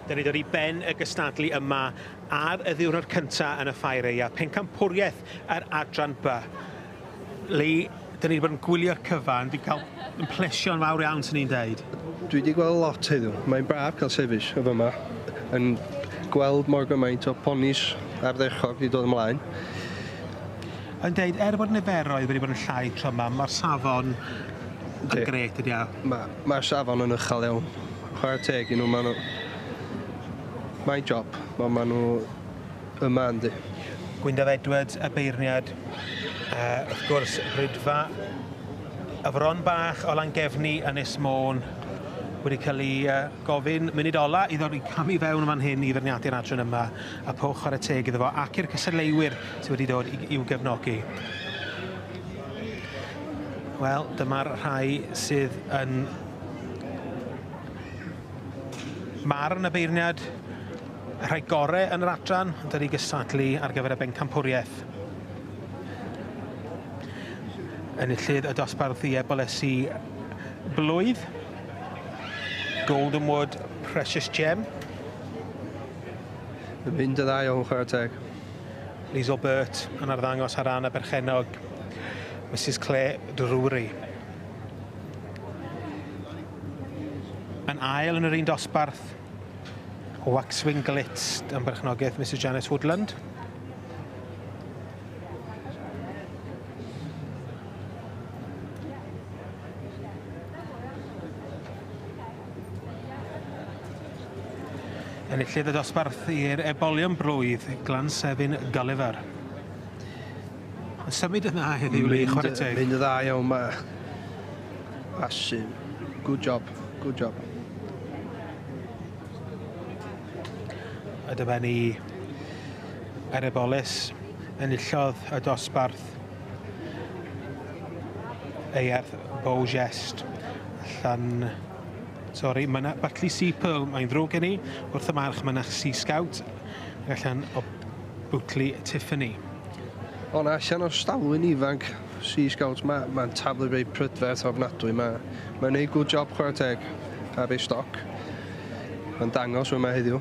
Da ni dod i ben y gystadlu yma ar y ddiwrnod cyntaf yn y ffair Pencampwriaeth yr adran B. Le, da ni wedi bod yn gwylio'r cyfan, wedi cael ymplesiwn fawr iawn sy'n ni'n deud. Dwi wedi gweld lot heddiw. Mae'n braf cael sefyll y fyma yn gweld mor gymaint o ponis ardderchog wedi dod ymlaen. Yn deud, bod niferoedd wedi bod yn llai tro yma, mae'r safon yn gret ydi iawn. Mae'r safon yn uchel iawn. Chwarae teg i nhw, mae'n job, maen nhw yma yndi. Gwyndaf Edwards, y beirniad, wrth gwrs, Rydfa, y fron bach o Langefni Ynys Môn wedi cael ei gofyn munud ola i ddod i camu fewn fan hyn i feirniadu'r adran yma a pwch ar y teg iddo fo ac i'r cystadleuwyr sydd wedi dod i'w gefnogi. Wel, dyma'r rhai sydd yn marn y beirniad, y rhai gorau yn yr adran, yn dod i gystadlu ar gyfer y Pencampwriaeth. Enillydd y dosbarth i ebolysu blwydd. Golden Wood, Precious Gem. Yn mynd y dda iawn chwarae teg. Liz Albert yn arddangos ar ran y berchenog. Mrs Clare Drury. Yn ail yn yr un dosbarth. Waxwing Glitz yn berchnogaeth Mrs Janice Woodland. Enillydd y dosbarth i'r ebolion blwydd, Glan Sefin Gulliver. Yn symud yna heddiw i chwarae teg. Mynd y dda iawn, Asu. Good job, good job. A dyma ni yr ebolus enillodd y dosbarth Eirth Beaugest allan. Sori, mae yna Batley Sea Pearl, mae'n ddrwg gen i. Wrth y march mae yna Sea Scout ac allan o Bwtli Tiffany. O na, allan o stalwyn ifanc Sea Scout, mae'n tablu rei prydferth ofnadwy. Mae'n gwneud good job chwarae teg ar ei stoc. Mae'n dangos yma heddiw.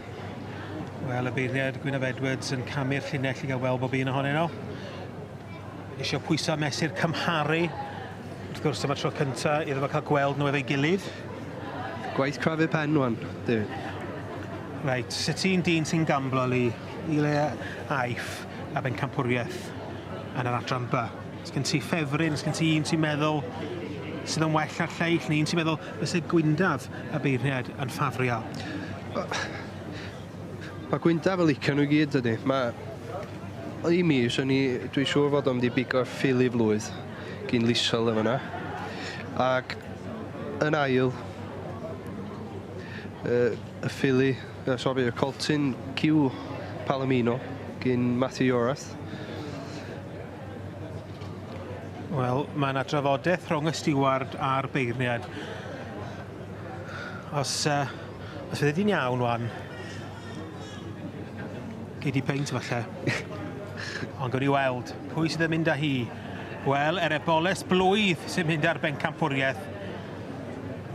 Wel, y beirniad Gwynaf Edwards yn camu'r llinell i gael weld bob un ohonyn nhw. Isio pwysau mesur cymharu. Wrth gwrs, dyma tro cyntaf iddo fo cael gweld nhw efo'i gilydd. Gwaith crafu pen wan, David. Reit, sut ti'n dyn sy'n gamblo i le aif a Pencampwriaeth yn yr adran B? Sgen ti ffefryn, sgen ti un ti'n meddwl sydd yn well ar lleill, neu un ti'n meddwl fyse Gwyndaf y beirniad yn ffafriol? Mae Gwyndaf yn licio nhw gyd ydy. I mi, dwi'n siŵr fod o'n wedi bigo'r ffili flwydd gyn Lisel yma. Ac yn ail, y ffili, y Colton Q Palomino gyn Matthew Yorath. Wel, mae yna drafodaeth rhwng y stiward a'r beirniad. Os fydde di'n iawn wan, gei di peint falle. Ond gawn ni weld, pwy sydd yn mynd â hi? Wel, yr eboles blwydd sy'n mynd ar Pencampwriaeth.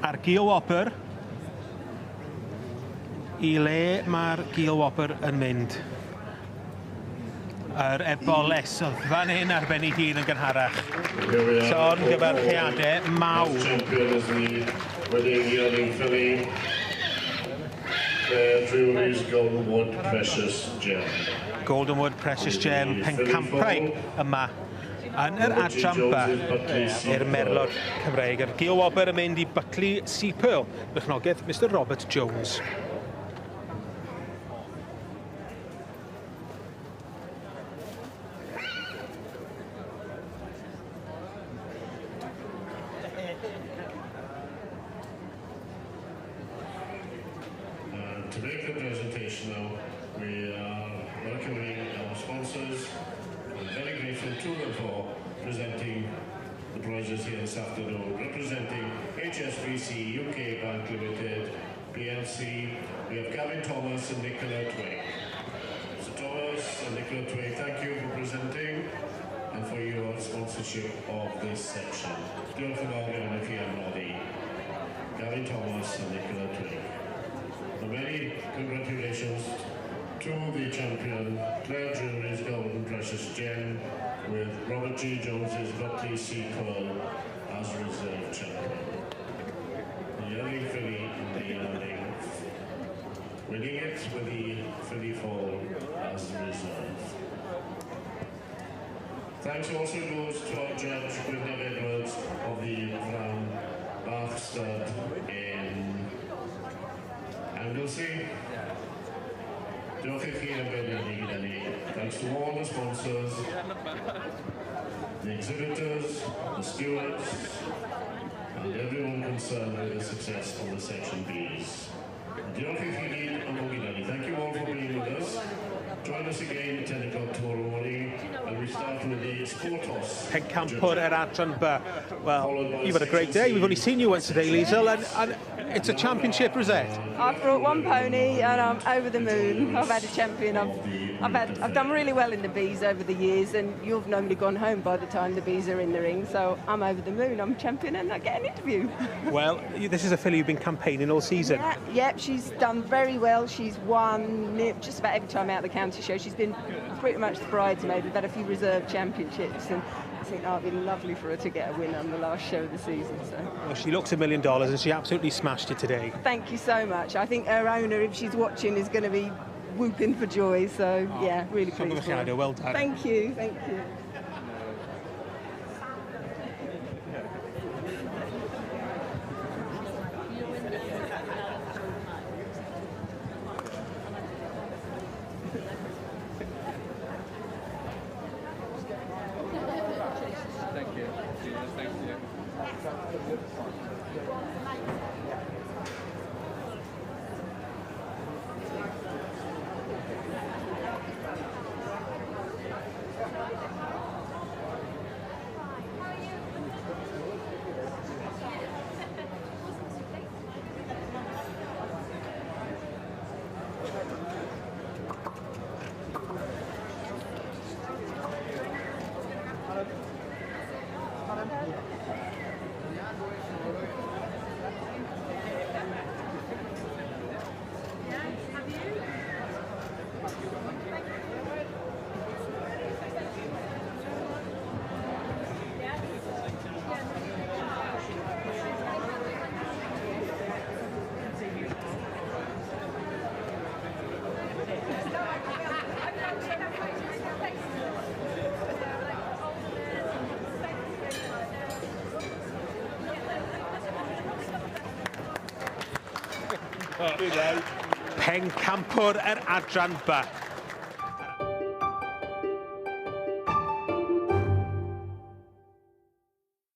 Ar Gil Wobr. I le mae'r Gil Wobr yn mynd? Yr eboles oedd fan hyn ar ben ei hun yn gynharach. Son gyfarchiadau mawr. Golden Wood Precious Gem. Golden Wood Precious Gem, Pencampwriaeth yma yn yr adran B i'r Merlod Cymreig. Yr Gil Wobr yn mynd i Batley Sea Pearl, berchnogaeth Mr Robert Jones. To make the presentation now, we are welcoming our sponsors. We're very grateful to them for presenting the prizes here this afternoon. Representing HSBC UK Bank Limited, PLC, we have Gavin Thomas and Nicola Twig. So Thomas and Nicola Twig, thank you for presenting and for your sponsorship of this section. Diolch yn fawr iawn i chi am nodi. Gavin Thomas and Nicola Twig. many congratulations to the champion, Claire Jewelry's Golden Precious Gem, with Robert G. Jones's Buckley C. Cole as reserve champion. The yelling filly in the yelling, winning it with the filly fall as reserve. Thanks also goes to our judge, Gwyneth Edwards of the Brown Bach Stud in Anglesey. Diolch I chi am benedig. Thanks to all the sponsors, the exhibitors, the stewards, and everyone concerned with the success of the Section Bs. Diolch I chi. Thank you all for being with us. Join us again at 10 o'clock tomorrow morning, and we start with the Sportos. Pencampwriaeth Merlod. Well, you've had a great day. We've only seen you once today, Liesl, and it's a championship result. I've brought one pony and I'm over the moon. I've had a champion. I've done really well in the bees over the years, and you've normally gone home by the time the bees are in the ring. So I'm over the moon. I'm champion, and I get an interview. Well, this is a filly you've been campaigning all season. Yeah, she's done very well. She's won just about every time out of the county show. She's been pretty much the bridesmaid. We've had a few reserve championships, and I think it'd been lovely for her to get a win on the last show of the season. So. Well, she looks $1 million, and she absolutely smashed it today. Thank you so much. I think her owner, if she's watching, is going to be whooping for joy. So yeah, really pleased. Well done. Thank you. Thank you. Pencampwriaeth Merlod Cymreig.